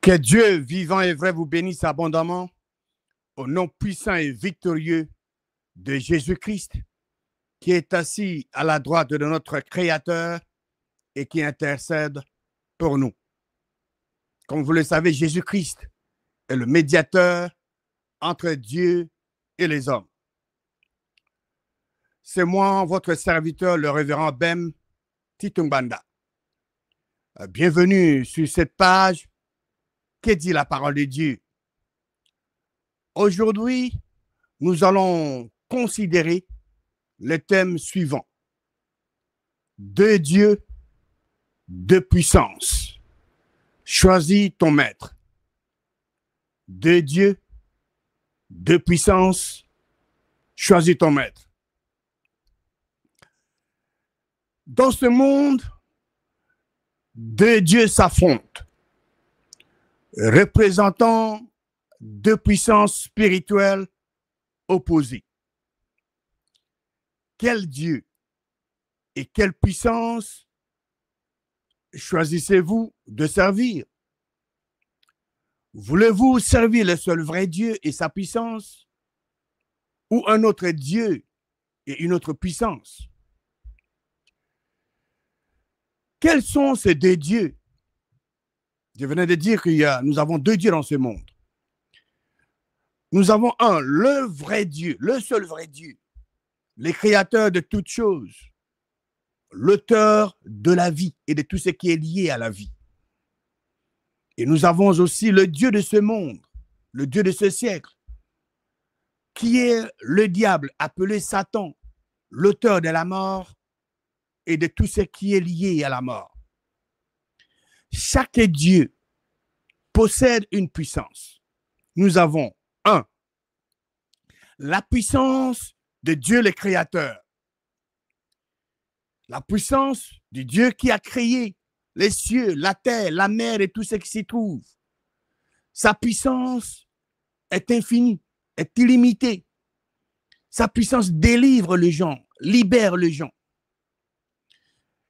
Que Dieu vivant et vrai vous bénisse abondamment au nom puissant et victorieux de Jésus-Christ qui est assis à la droite de notre Créateur et qui intercède pour nous. Comme vous le savez, Jésus-Christ est le médiateur entre Dieu et les hommes. C'est moi, votre serviteur, le révérend Bem Titungbanda. Bienvenue sur cette page. Que dit la parole de Dieu? Aujourd'hui, nous allons considérer le thème suivant. De Dieu, de puissance. Choisis ton maître. De Dieu, de puissance. Choisis ton maître. Dans ce monde, deux dieux s'affrontent, représentant deux puissances spirituelles opposées. Quel Dieu et quelle puissance choisissez-vous de servir? Voulez-vous servir le seul vrai Dieu et sa puissance ou un autre Dieu et une autre puissance? Quels sont ces deux dieux? Je venais de dire que nous avons deux dieux dans ce monde. Nous avons un, le vrai Dieu, le seul vrai Dieu, le créateur de toutes choses, l'auteur de la vie et de tout ce qui est lié à la vie. Et nous avons aussi le Dieu de ce monde, le Dieu de ce siècle, qui est le diable appelé Satan, l'auteur de la mort et de tout ce qui est lié à la mort. Chaque Dieu possède une puissance. Nous avons un, la puissance de Dieu le Créateur. La puissance du Dieu qui a créé les cieux, la terre, la mer et tout ce qui s'y trouve. Sa puissance est infinie, est illimitée. Sa puissance délivre les gens, libère les gens.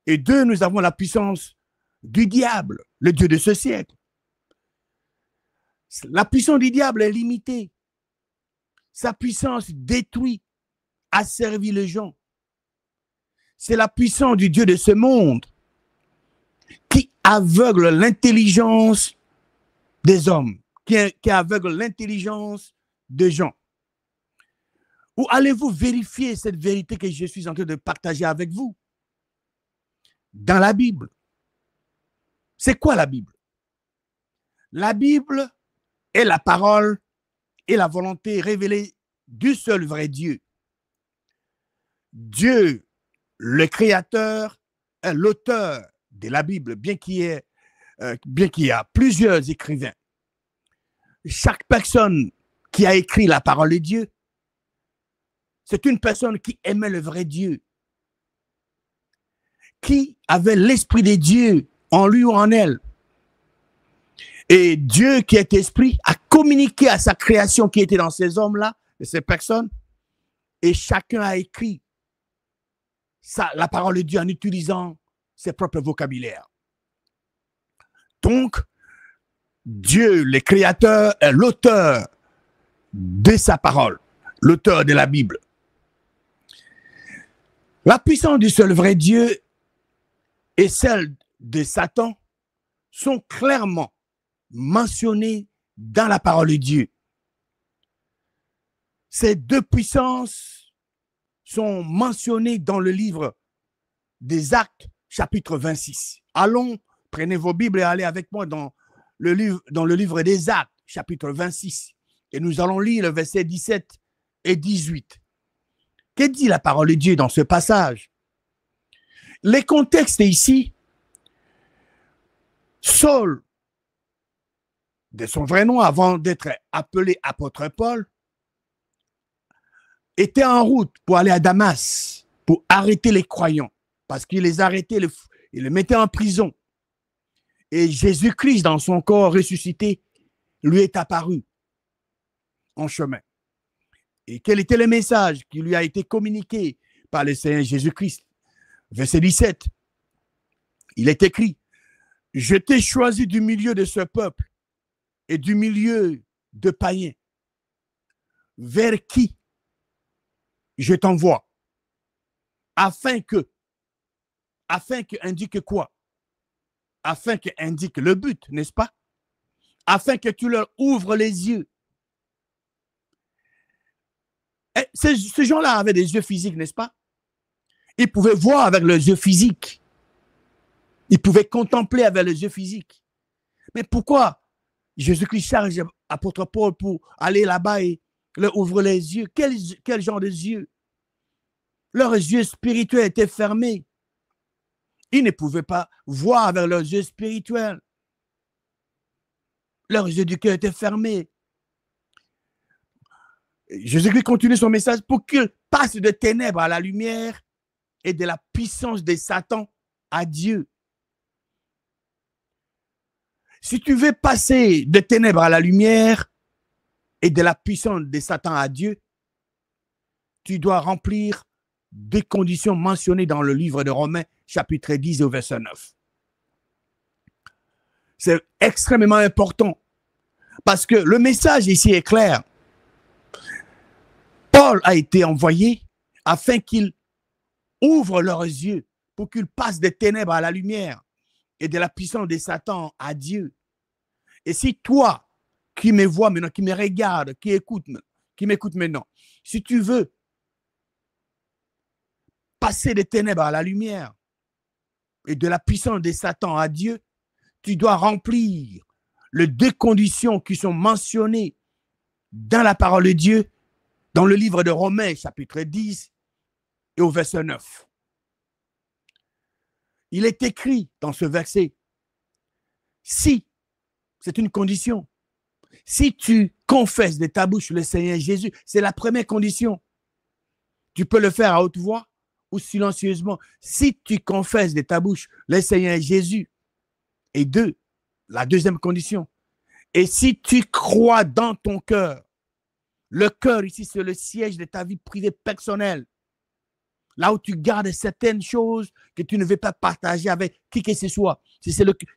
Et deux, nous avons la puissance du diable, le Dieu de ce siècle. La puissance du diable est limitée. Sa puissance détruit, asservit les gens. C'est la puissance du Dieu de ce monde qui aveugle l'intelligence des hommes, qui aveugle l'intelligence des gens. Où allez-vous vérifier cette vérité que je suis en train de partager avec vous? Dans la Bible. C'est quoi la Bible? La Bible est la parole et la volonté révélée du seul vrai Dieu. Dieu, le Créateur, est l'auteur de la Bible, bien qu'il y a plusieurs écrivains. Chaque personne qui a écrit la parole de Dieu, c'est une personne qui aimait le vrai Dieu, qui avait l'esprit de Dieu en lui ou en elle. Et Dieu qui est esprit a communiqué à sa création qui était dans ces hommes-là, de ces personnes, et chacun a écrit la parole de Dieu en utilisant ses propres vocabulaires. Donc, Dieu, le Créateur, est l'auteur de sa parole, l'auteur de la Bible. La puissance du seul vrai Dieu et celle de Satan sont clairement mentionnées dans la parole de Dieu. Ces deux puissances sont mentionnées dans le livre des Actes, chapitre 26. Allons, prenez vos Bibles et allez avec moi dans le livre des Actes, chapitre 26. Et nous allons lire le verset 17 et 18. Que dit la parole de Dieu dans ce passage? Le contexte ici, Saul, de son vrai nom avant d'être appelé apôtre Paul, était en route pour aller à Damas, pour arrêter les croyants, parce qu'il les arrêtait, il les mettait en prison. Et Jésus-Christ, dans son corps ressuscité, lui est apparu en chemin. Et quel était le message qui lui a été communiqué par le Seigneur Jésus-Christ? Verset 17, il est écrit, « Je t'ai choisi du milieu de ce peuple et du milieu de païens, vers qui je t'envoie, afin que indique quoi? Afin que indique le but, n'est-ce pas? Afin que tu leur ouvres les yeux. Et ces gens-là avaient des yeux physiques, n'est-ce pas? Ils pouvaient voir avec leurs yeux physiques. Ils pouvaient contempler avec les yeux physiques. Mais pourquoi Jésus-Christ charge l'apôtre Paul pour aller là-bas et leur ouvrir les yeux? Quel genre de yeux? Leurs yeux spirituels étaient fermés. Ils ne pouvaient pas voir avec leurs yeux spirituels. Leurs yeux du cœur étaient fermés. Jésus-Christ continue son message pour qu'ils passent de ténèbres à la lumière et de la puissance de Satan à Dieu. Si tu veux passer de ténèbres à la lumière et de la puissance de Satan à Dieu, tu dois remplir des conditions mentionnées dans le livre de Romains, chapitre 10 au verset 9. C'est extrêmement important parce que le message ici est clair. Paul a été envoyé afin qu'il ouvre leurs yeux pour qu'ils passent des ténèbres à la lumière et de la puissance de Satan à Dieu. Et si toi, qui me vois maintenant, qui me regarde, qui m'écoute maintenant, si tu veux passer des ténèbres à la lumière et de la puissance de Satan à Dieu, tu dois remplir les deux conditions qui sont mentionnées dans la parole de Dieu, dans le livre de Romains, chapitre 10 et au verset 9. Il est écrit dans ce verset, si, c'est une condition, si tu confesses de ta bouche le Seigneur Jésus, c'est la première condition. Tu peux le faire à haute voix ou silencieusement. Si tu confesses de ta bouche le Seigneur Jésus, et deux, la deuxième condition, et si tu crois dans ton cœur, le cœur ici c'est le siège de ta vie privée personnelle, là où tu gardes certaines choses que tu ne veux pas partager avec qui que ce soit.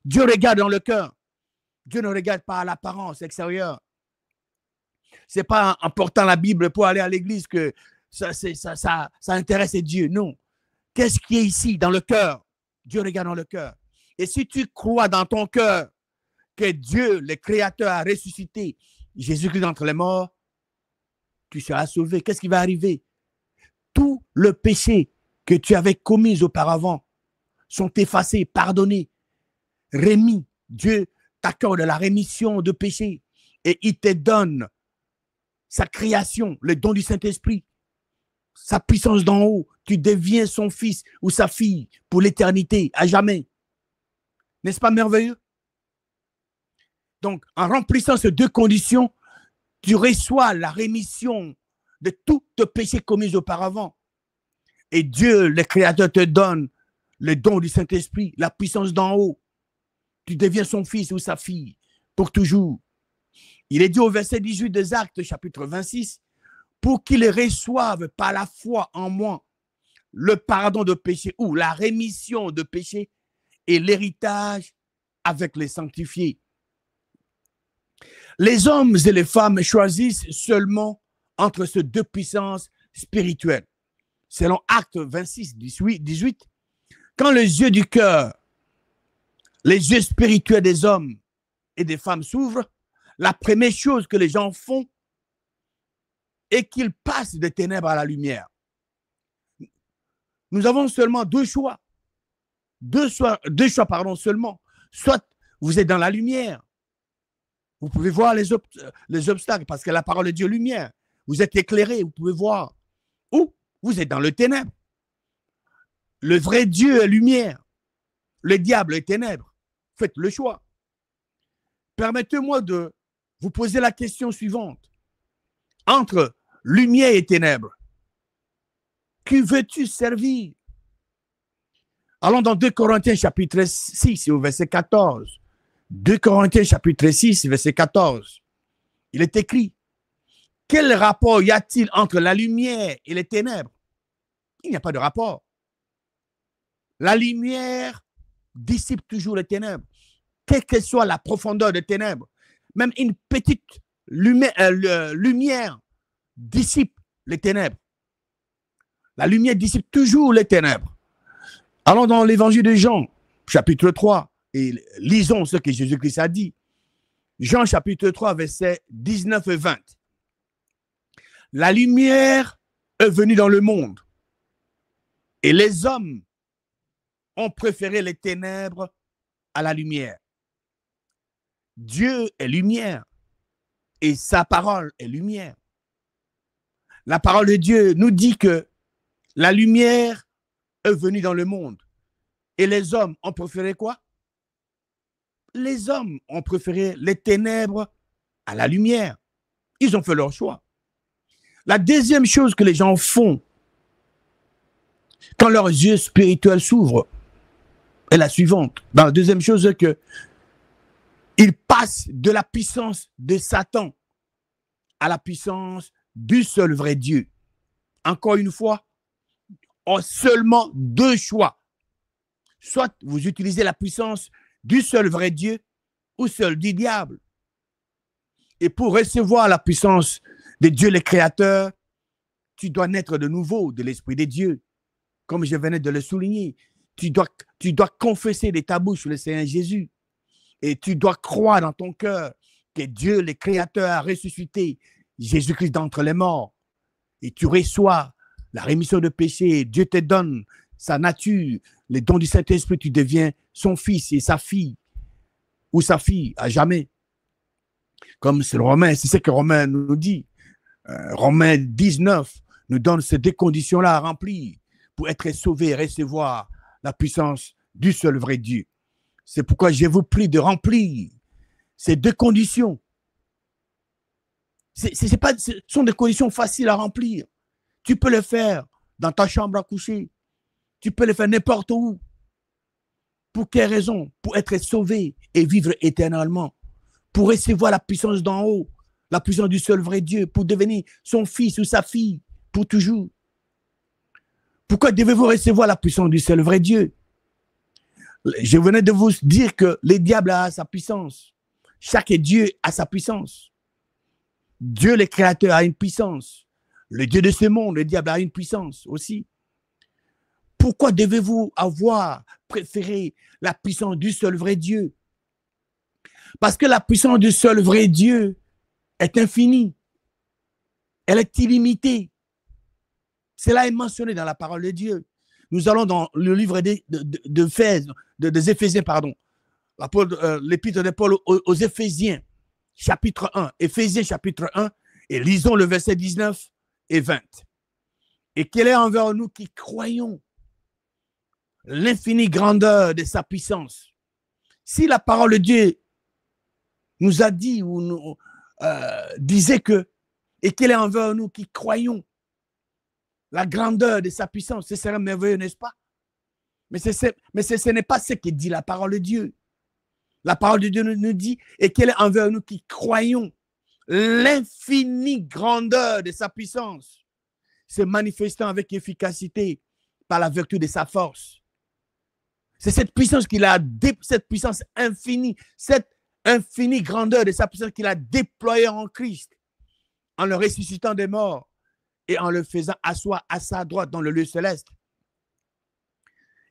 Dieu regarde dans le cœur. Dieu ne regarde pas à l'apparence extérieure. Ce n'est pas en portant la Bible pour aller à l'église que ça intéresse Dieu. Non. Qu'est-ce qui est ici dans le cœur? Dieu regarde dans le cœur. Et si tu crois dans ton cœur que Dieu, le Créateur, a ressuscité Jésus-Christ d'entre les morts, tu seras sauvé. Qu'est-ce qui va arriver? Tout le péché que tu avais commis auparavant sont effacés, pardonnés, remis. Dieu t'accorde la rémission de péché et il te donne sa création, le don du Saint-Esprit, sa puissance d'en haut. Tu deviens son fils ou sa fille pour l'éternité, à jamais. N'est-ce pas merveilleux? Donc, en remplissant ces deux conditions, tu reçois la rémission de tout tes péchés commis auparavant. Et Dieu, le Créateur, te donne le don du Saint-Esprit, la puissance d'en haut. Tu deviens son fils ou sa fille pour toujours. Il est dit au verset 18 des Actes, chapitre 26, pour qu'ils reçoivent par la foi en moi le pardon de péché ou la rémission de péché et l'héritage avec les sanctifiés. Les hommes et les femmes choisissent seulement entre ces deux puissances spirituelles. Selon Actes 26, 18, quand les yeux du cœur, les yeux spirituels des hommes et des femmes s'ouvrent, la première chose que les gens font est qu'ils passent des ténèbres à la lumière. Nous avons seulement deux choix. Deux choix seulement. Soit vous êtes dans la lumière, vous pouvez voir les obstacles parce que la parole de Dieu est lumière. Vous êtes éclairé, vous pouvez voir. Ou vous êtes dans le ténèbre. Le vrai Dieu est lumière. Le diable est ténèbre. Faites le choix. Permettez-moi de vous poser la question suivante. Entre lumière et ténèbres, qui veux-tu servir? Allons dans 2 Corinthiens chapitre 6 au verset 14. 2 Corinthiens chapitre 6 verset 14. Il est écrit, quel rapport y a-t-il entre la lumière et les ténèbres? Il n'y a pas de rapport. La lumière dissipe toujours les ténèbres, quelle que soit la profondeur des ténèbres. Même une petite lumière dissipe les ténèbres. La lumière dissipe toujours les ténèbres. Allons dans l'évangile de Jean, chapitre 3, et lisons ce que Jésus-Christ a dit. Jean, chapitre 3, versets 19 et 20. La lumière est venue dans le monde, et les hommes ont préféré les ténèbres à la lumière. Dieu est lumière, et sa parole est lumière. La parole de Dieu nous dit que la lumière est venue dans le monde. Et les hommes ont préféré quoi? Les hommes ont préféré les ténèbres à la lumière. Ils ont fait leur choix. La deuxième chose que les gens font quand leurs yeux spirituels s'ouvrent est la suivante. Dans la deuxième chose, c'est que ils passent de la puissance de Satan à la puissance du seul vrai Dieu. Encore une fois, ont seulement deux choix. Soit vous utilisez la puissance du seul vrai Dieu ou celle du diable. Et pour recevoir la puissance de Dieu le Créateur, tu dois naître de nouveau de l'Esprit de Dieu. Comme je venais de le souligner, tu dois confesser de ta bouche le Seigneur Jésus. Et tu dois croire dans ton cœur que Dieu le Créateur a ressuscité Jésus-Christ d'entre les morts. Et tu reçois la rémission de péché. Dieu te donne sa nature, les dons du Saint-Esprit, tu deviens son fils et sa fille, ou sa fille à jamais. Comme c'est le Romain, c'est ce que Romain nous dit. Romain 19 nous donne ces deux conditions-là à remplir pour être sauvé et recevoir la puissance du seul vrai Dieu. C'est pourquoi je vous prie de remplir ces deux conditions. Ce sont des conditions faciles à remplir. Tu peux le faire dans ta chambre à coucher. Tu peux le faire n'importe où. Pour quelle raison? Pour être sauvé et vivre éternellement. Pour recevoir la puissance d'en haut, la puissance du seul vrai Dieu, pour devenir son fils ou sa fille pour toujours. Pourquoi devez-vous recevoir la puissance du seul vrai Dieu? Je venais de vous dire que le diable a sa puissance. Chaque Dieu a sa puissance. Dieu, le Créateur, a une puissance. Le Dieu de ce monde, le diable, a une puissance aussi. Pourquoi devez-vous avoir préféré la puissance du seul vrai Dieu? Parce que la puissance du seul vrai Dieu est infinie. Elle est illimitée. Cela est mentionné dans la parole de Dieu. Nous allons dans le livre des Éphésiens, l'épître de Paul aux Éphésiens, chapitre 1, Éphésiens chapitre 1, et lisons le verset 19 et 20. Et quelle est envers nous qui croyons l'infinie grandeur de sa puissance. Si la parole de Dieu nous a dit ou nous disait que, et qu'elle est envers nous qui croyons la grandeur de sa puissance, ce serait merveilleux, n'est-ce pas? Mais ce n'est pas ce que dit la parole de Dieu. La parole de Dieu nous dit, et qu'elle est envers nous qui croyons l'infinie grandeur de sa puissance, se manifestant avec efficacité par la vertu de sa force. C'est cette puissance qu'il a, cette puissance infinie, cette infinie grandeur de sa puissance qu'il a déployée en Christ, en le ressuscitant des morts et en le faisant asseoir à sa droite dans le lieu céleste.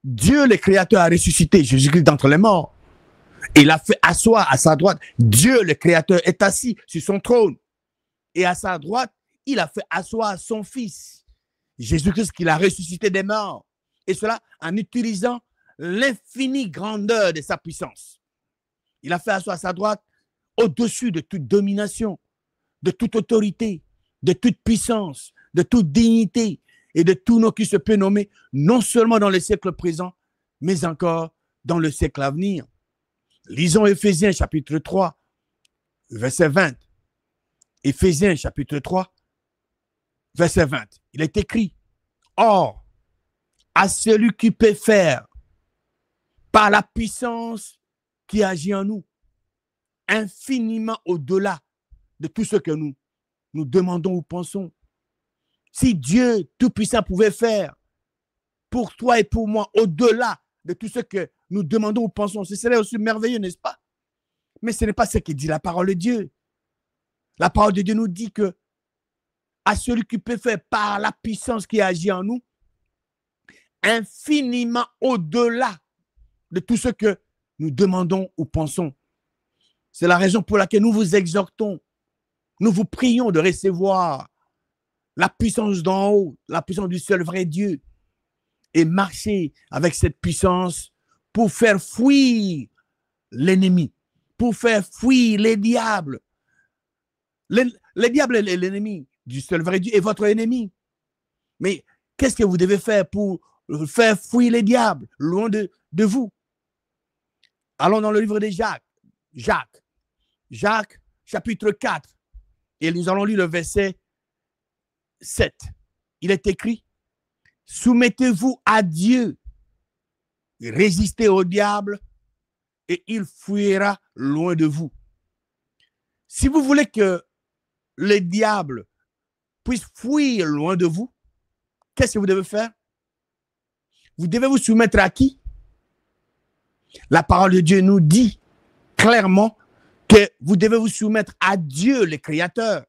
Dieu, le Créateur, a ressuscité Jésus-Christ d'entre les morts. Et il a fait asseoir à sa droite. Dieu, le Créateur, est assis sur son trône. Et à sa droite, il a fait asseoir son Fils, Jésus-Christ, qu'il a ressuscité des morts. Et cela en utilisant l'infinie grandeur de sa puissance. Il a fait asseoir à sa droite au-dessus de toute domination, de toute autorité, de toute puissance, de toute dignité et de tout nom qui se peut nommer, non seulement dans le siècle présent, mais encore dans le siècle à venir. Lisons Éphésiens chapitre 3, verset 20. Éphésiens chapitre 3, verset 20. Il est écrit, « Or, à celui qui peut faire, par la puissance qui agit en nous, infiniment au-delà de tout ce que nous demandons ou pensons. » Si Dieu Tout-Puissant pouvait faire pour toi et pour moi au-delà de tout ce que nous demandons ou pensons, ce serait aussi merveilleux, n'est-ce pas? Mais ce n'est pas ce que dit la parole de Dieu. La parole de Dieu nous dit que à celui qui peut faire par la puissance qui agit en nous, infiniment au-delà de tout ce que nous demandons ou pensons. C'est la raison pour laquelle nous vous exhortons, nous vous prions de recevoir la puissance d'en haut, la puissance du seul vrai Dieu, et marcher avec cette puissance pour faire fuir l'ennemi, pour faire fuir les diables. Les diables est l'ennemi du seul vrai Dieu et votre ennemi. Mais qu'est-ce que vous devez faire pour faire fuir les diables loin de vous? Allons dans le livre de Jacques, chapitre 4, et nous allons lire le verset 7. Il est écrit, soumettez-vous à Dieu, résistez au diable et il fuira loin de vous. Si vous voulez que le diable puisse fuir loin de vous, qu'est-ce que vous devez faire? Vous devez vous soumettre à qui? La parole de Dieu nous dit clairement que vous devez vous soumettre à Dieu, le Créateur,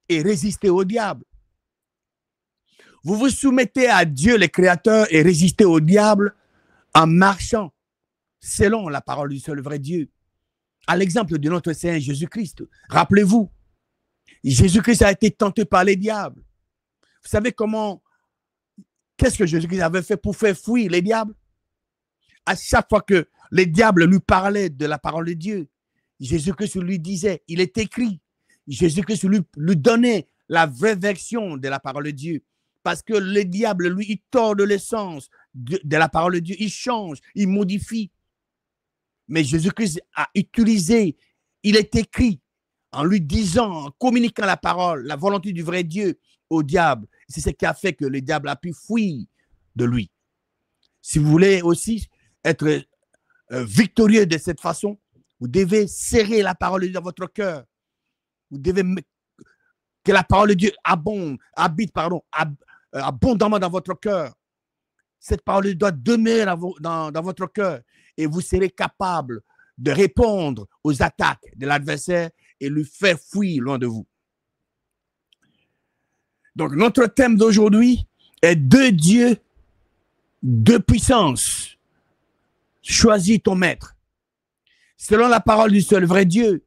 et résister au diable. Vous vous soumettez à Dieu, le Créateur, et résistez au diable en marchant selon la parole du seul vrai Dieu. À l'exemple de notre Seigneur Jésus-Christ. Rappelez-vous, Jésus-Christ a été tenté par les diables. Vous savez qu'est-ce que Jésus-Christ avait fait pour faire fuir les diables? À chaque fois que les diables lui parlaient de la parole de Dieu, Jésus-Christ lui disait, il est écrit. Jésus-Christ lui donnait la vraie version de la parole de Dieu. Parce que le diable, lui, il tord de l'essence de la parole de Dieu. Il change, il modifie. Mais Jésus-Christ a utilisé, il est écrit, en lui disant, en communiquant la parole, la volonté du vrai Dieu au diable. C'est ce qui a fait que le diable a pu fuir de lui. Si vous voulez aussi être victorieux de cette façon, vous devez serrer la parole de Dieu dans votre cœur. Vous devez que la parole de Dieu habite abondamment dans votre cœur. Cette parole doit demeurer dans votre cœur et vous serez capable de répondre aux attaques de l'adversaire et lui faire fuir loin de vous. Donc, notre thème d'aujourd'hui est deux dieux, deux puissances. Choisis ton maître. Selon la parole du seul vrai Dieu,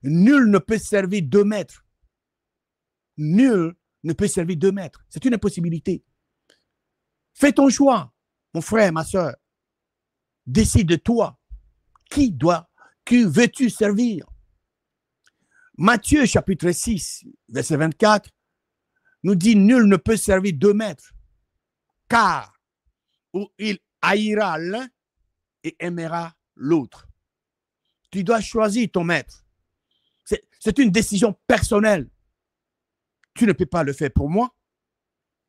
nul ne peut servir deux maîtres. Nul ne peut servir deux maîtres. C'est une impossibilité. Fais ton choix, mon frère, ma soeur. Décide de toi. Qui veux-tu servir? Matthieu, chapitre 6, verset 24, nous dit, nul ne peut servir deux maîtres, car ou il haïra l'un et aimera l'autre. Tu dois choisir ton maître. C'est une décision personnelle. Tu ne peux pas le faire pour moi.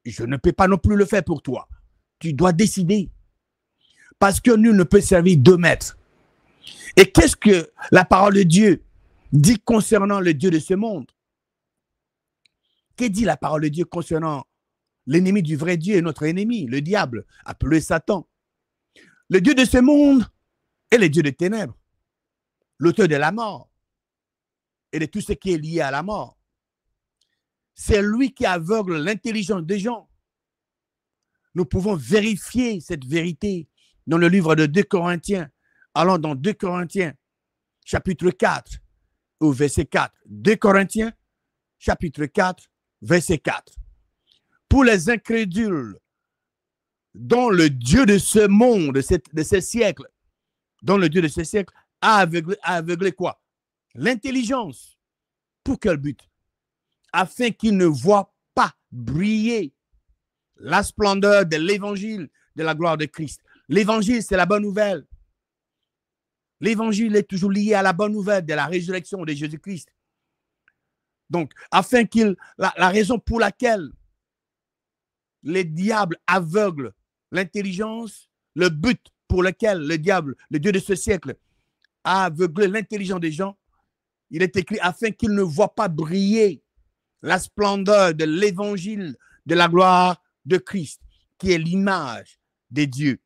Je ne peux pas non plus le faire pour toi. Tu dois décider. Parce que nul ne peut servir deux maîtres. Et qu'est-ce que la parole de Dieu dit concernant le Dieu de ce monde? Que dit la parole de Dieu concernant l'ennemi du vrai Dieu et notre ennemi, le diable, appelé Satan? Le Dieu de ce monde est le Dieu des ténèbres, l'auteur de la mort et de tout ce qui est lié à la mort. C'est lui qui aveugle l'intelligence des gens. Nous pouvons vérifier cette vérité dans le livre de 2 Corinthiens. Allons dans 2 Corinthiens, chapitre 4, au verset 4. 2 Corinthiens, chapitre 4, verset 4. Pour les incrédules, dont le Dieu de ce monde, de ce siècle, dont le Dieu de ce siècle a aveuglé quoi? L'intelligence. Pour quel but? Afin qu'ils ne voient pas briller la splendeur de l'évangile de la gloire de Christ. L'évangile, c'est la bonne nouvelle. L'évangile est toujours lié à la bonne nouvelle de la résurrection de Jésus-Christ. Donc, afin la raison pour laquelle les diables aveuglent l'intelligence, le but pour lequel le diable, le Dieu de ce siècle, a aveuglé l'intelligence des gens, il est écrit afin qu'ils ne voient pas briller la splendeur de l'évangile de la gloire de Christ, qui est l'image de Dieu.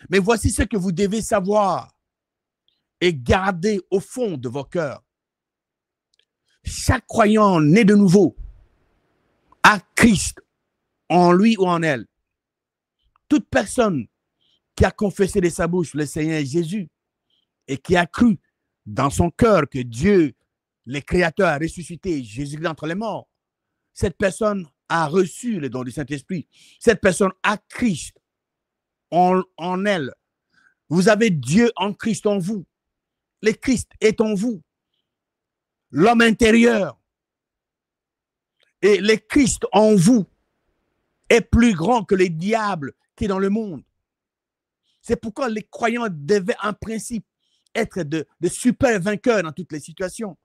Mais voici ce que vous devez savoir et gardez au fond de vos cœurs. Chaque croyant né de nouveau a Christ en lui ou en elle. Toute personne qui a confessé de sa bouche le Seigneur Jésus et qui a cru dans son cœur que Dieu, le Créateur, a ressuscité Jésus d'entre les morts, cette personne a reçu le don du Saint-Esprit. Cette personne a Christ en elle. Vous avez Dieu en Christ en vous. Le Christ est en vous. L'homme intérieur et le Christ en vous est plus grand que le diable qui est dans le monde. C'est pourquoi les croyants devaient en principe être de super vainqueurs dans toutes les situations.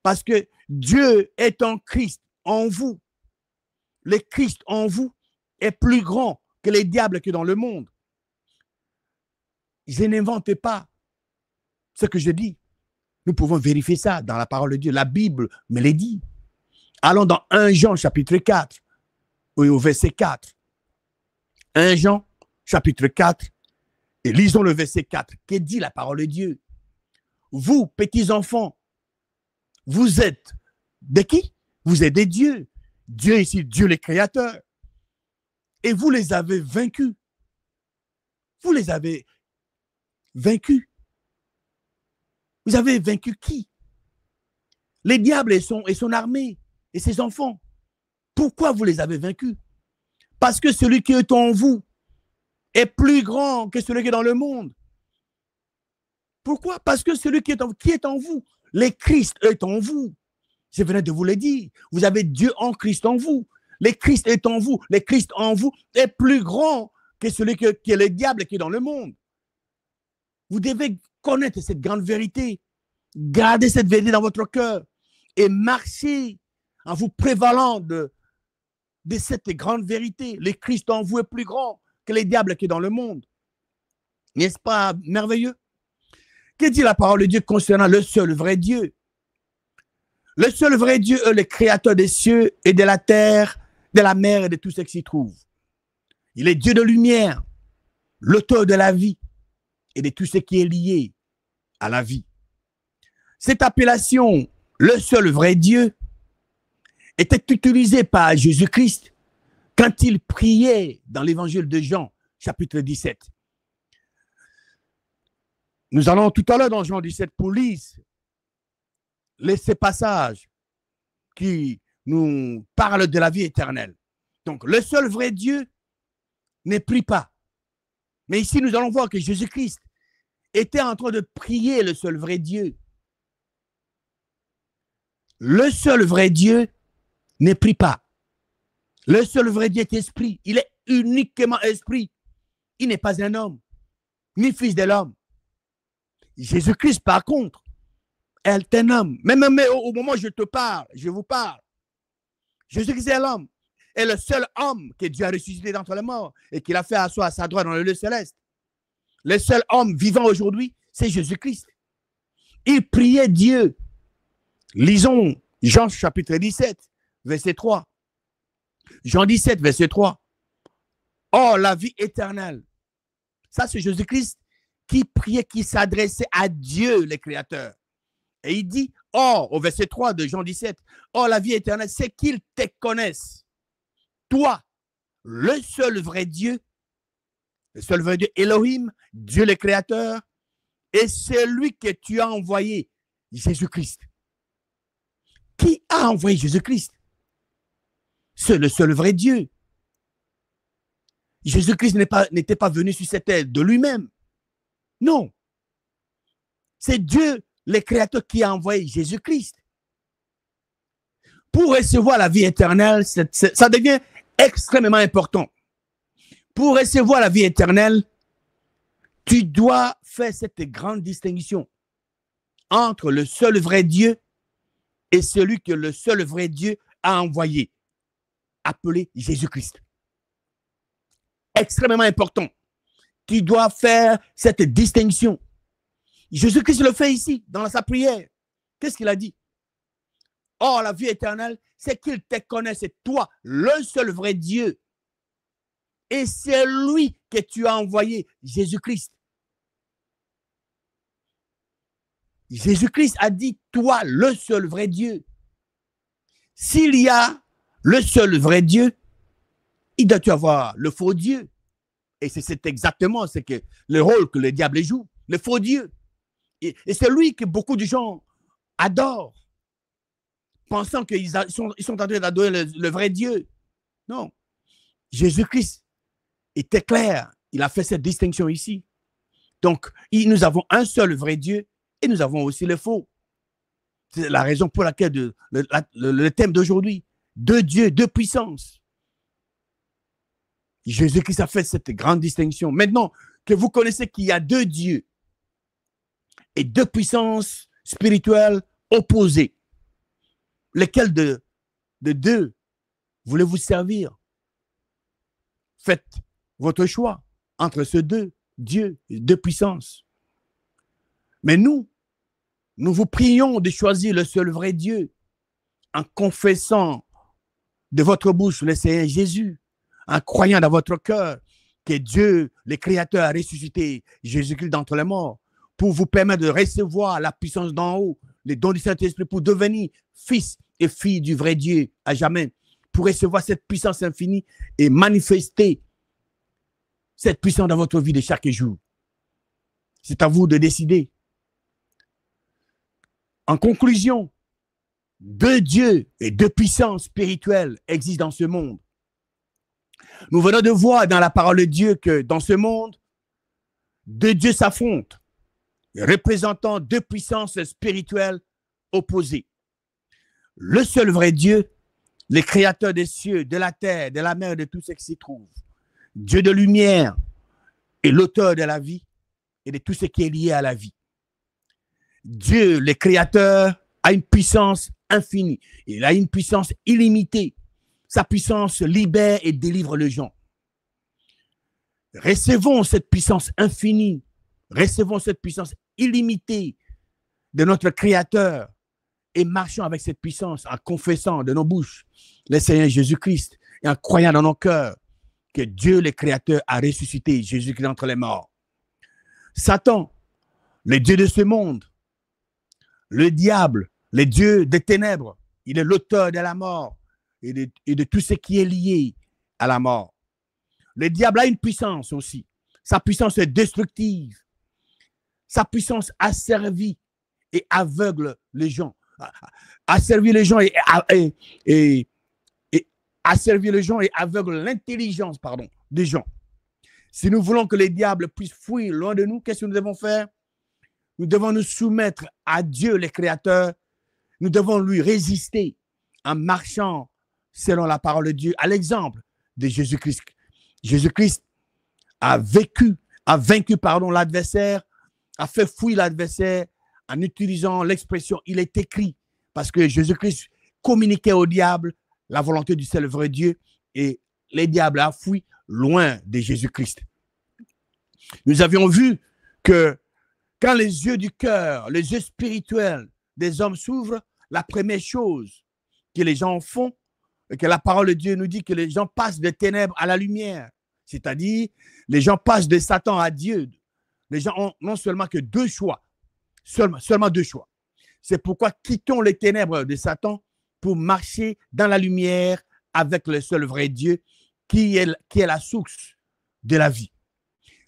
Parce que Dieu est en Christ en vous. Le Christ en vous est plus grand que les diables qui sont dans le monde. Je n'invente pas ce que je dis. Nous pouvons vérifier ça dans la parole de Dieu. La Bible me l'a dit. Allons dans 1 Jean chapitre 4, au verset 4. 1 Jean chapitre 4, et lisons le verset 4. Que dit la parole de Dieu? Vous, petits enfants, vous êtes de qui? Vous êtes des dieux. Dieu ici, Dieu le Créateur. Et vous les avez vaincus. Vous les avez vaincus. Vous avez vaincu qui? Les diables et son armée et ses enfants. Pourquoi vous les avez vaincus? Parce que celui qui est en vous est plus grand que celui qui est dans le monde. Pourquoi? Parce que celui qui est en vous, le Christ est en vous. Je venais de vous le dire. Vous avez Dieu en Christ en vous. Le Christ est en vous. Le Christ en vous est plus grand que celui qui est le diable qui est dans le monde. Vous devez connaître cette grande vérité. Gardez cette vérité dans votre cœur et marchez en vous prévalant de cette grande vérité. Le Christ en vous est plus grand que les diables qui sont dans le monde. N'est-ce pas merveilleux? Que dit la parole de Dieu concernant le seul vrai Dieu? Le seul vrai Dieu est le créateur des cieux et de la terre, de la mer et de tout ce qui s'y trouve. Il est Dieu de lumière, l'auteur de la vie et de tout ce qui est lié à la vie. Cette appellation, le seul vrai Dieu, était utilisée par Jésus-Christ quand il priait dans l'évangile de Jean, chapitre 17. Nous allons tout à l'heure dans Jean 17 pour lire ces passages qui nous parlent de la vie éternelle. Donc, le seul vrai Dieu ne prie pas. Mais ici, nous allons voir que Jésus-Christ était en train de prier le seul vrai Dieu. Le seul vrai Dieu ne prie pas. Le seul vrai Dieu est esprit. Il est uniquement esprit. Il n'est pas un homme, ni fils de l'homme. Jésus-Christ, par contre, est un homme. Même au moment où je te parle, je vous parle. Jésus-Christ est l'homme. Est le seul homme que Dieu a ressuscité d'entre les morts et qu'il a fait asseoir à sa droite dans le lieu céleste. Le seul homme vivant aujourd'hui, c'est Jésus-Christ. Il priait Dieu. Lisons Jean chapitre 17, verset 3. Jean 17, verset 3. Oh, la vie éternelle. Ça, c'est Jésus-Christ qui priait, qui s'adressait à Dieu, le Créateur. Et il dit, oh, au verset 3 de Jean 17, oh, la vie éternelle, c'est qu'ils te connaissent. Toi, le seul vrai Dieu, Elohim, Dieu le Créateur, et celui que tu as envoyé, Jésus-Christ. Qui a envoyé Jésus-Christ? C'est le seul vrai Dieu. Jésus-Christ n'était pas venu sur cette terre de lui-même. Non. C'est Dieu, le Créateur, qui a envoyé Jésus-Christ. Pour recevoir la vie éternelle, ça devient extrêmement important. Pour recevoir la vie éternelle, tu dois faire cette grande distinction entre le seul vrai Dieu et celui que le seul vrai Dieu a envoyé, appelé Jésus-Christ. Extrêmement important. Tu dois faire cette distinction. Jésus-Christ le fait ici, dans sa prière. Qu'est-ce qu'il a dit? Oh, la vie éternelle, c'est qu'il te connaisse, c'est toi, le seul vrai Dieu. Et c'est lui que tu as envoyé, Jésus-Christ. Jésus-Christ a dit, toi, le seul vrai Dieu. S'il y a le seul vrai Dieu, il doit y avoir le faux Dieu. Et c'est exactement ce que, le rôle que le diable joue, le faux Dieu. Et c'est lui que beaucoup de gens adorent, pensant qu'ils sont en train d'adorer le vrai Dieu. Non. Jésus-Christ était clair. Il a fait cette distinction ici. Donc, nous avons un seul vrai Dieu et nous avons aussi le faux. C'est la raison pour laquelle le thème d'aujourd'hui, deux dieux, deux puissances. Jésus-Christ a fait cette grande distinction. Maintenant que vous connaissez qu'il y a deux dieux et deux puissances spirituelles opposées, lesquelles de deux voulez-vous servir? Faites votre choix entre ces deux dieux, deux puissances. Mais nous vous prions de choisir le seul vrai Dieu en confessant de votre bouche le Seigneur Jésus, en croyant dans votre cœur que Dieu, le Créateur, a ressuscité Jésus-Christ d'entre les morts pour vous permettre de recevoir la puissance d'en haut, les dons du Saint-Esprit pour devenir fils et filles du vrai Dieu à jamais, pour recevoir cette puissance infinie et manifester cette puissance dans votre vie de chaque jour. C'est à vous de décider. En conclusion, deux dieux et deux puissances spirituelles existent dans ce monde. Nous venons de voir dans la parole de Dieu que dans ce monde, deux dieux s'affrontent, représentant deux puissances spirituelles opposées. Le seul vrai Dieu, le créateur des cieux, de la terre, de la mer et de tout ce qui s'y trouve, Dieu de lumière et l'auteur de la vie et de tout ce qui est lié à la vie. Dieu, le Créateur, a une puissance infinie. Il a une puissance illimitée. Sa puissance libère et délivre les gens. Recevons cette puissance infinie. Recevons cette puissance illimitée de notre Créateur et marchons avec cette puissance en confessant de nos bouches le Seigneur Jésus-Christ et en croyant dans nos cœurs que Dieu, le Créateur, a ressuscité Jésus-Christ d'entre les morts. Satan, le Dieu de ce monde, le diable, le Dieu des ténèbres, il est l'auteur de la mort et de tout ce qui est lié à la mort. Le diable a une puissance aussi. Sa puissance est destructive. Sa puissance asservit et aveugle les gens. Asservit les gens et asservir les gens et aveugle l'intelligence, des gens. Si nous voulons que les diables puissent fuir loin de nous, qu'est-ce que nous devons faire? Nous devons nous soumettre à Dieu, le Créateur. Nous devons lui résister en marchant selon la parole de Dieu, à l'exemple de Jésus-Christ. Jésus-Christ a vaincu l'adversaire, a fait fuir l'adversaire en utilisant l'expression « il est écrit » parce que Jésus-Christ communiquait au diable la volonté du seul vrai Dieu et les diables a fui loin de Jésus-Christ. Nous avions vu que quand les yeux du cœur, les yeux spirituels des hommes s'ouvrent, la première chose que les gens font, et que la parole de Dieu nous dit que les gens passent des ténèbres à la lumière. C'est-à-dire, les gens passent de Satan à Dieu. Les gens ont non seulement que deux choix, seulement deux choix. C'est pourquoi quittons les ténèbres de Satan pour marcher dans la lumière avec le seul vrai Dieu qui est la source de la vie.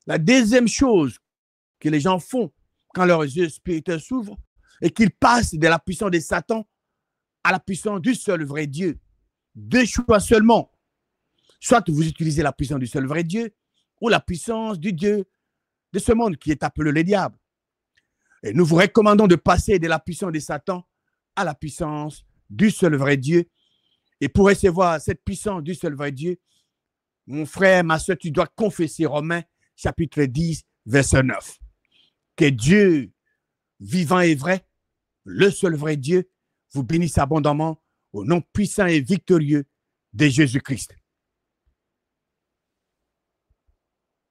La deuxième chose que les gens font quand leurs yeux spirituels s'ouvrent et qu'ils passent de la puissance de Satan à la puissance du seul vrai Dieu. Deux choix seulement. Soit vous utilisez la puissance du seul vrai Dieu ou la puissance du Dieu de ce monde qui est appelé le diable. Et nous vous recommandons de passer de la puissance de Satan à la puissance du seul vrai Dieu. Et pour recevoir cette puissance du seul vrai Dieu, mon frère, ma soeur, tu dois confesser Romains chapitre 10, verset 9. Que Dieu, vivant et vrai, le seul vrai Dieu, vous bénisse abondamment au nom puissant et victorieux de Jésus-Christ.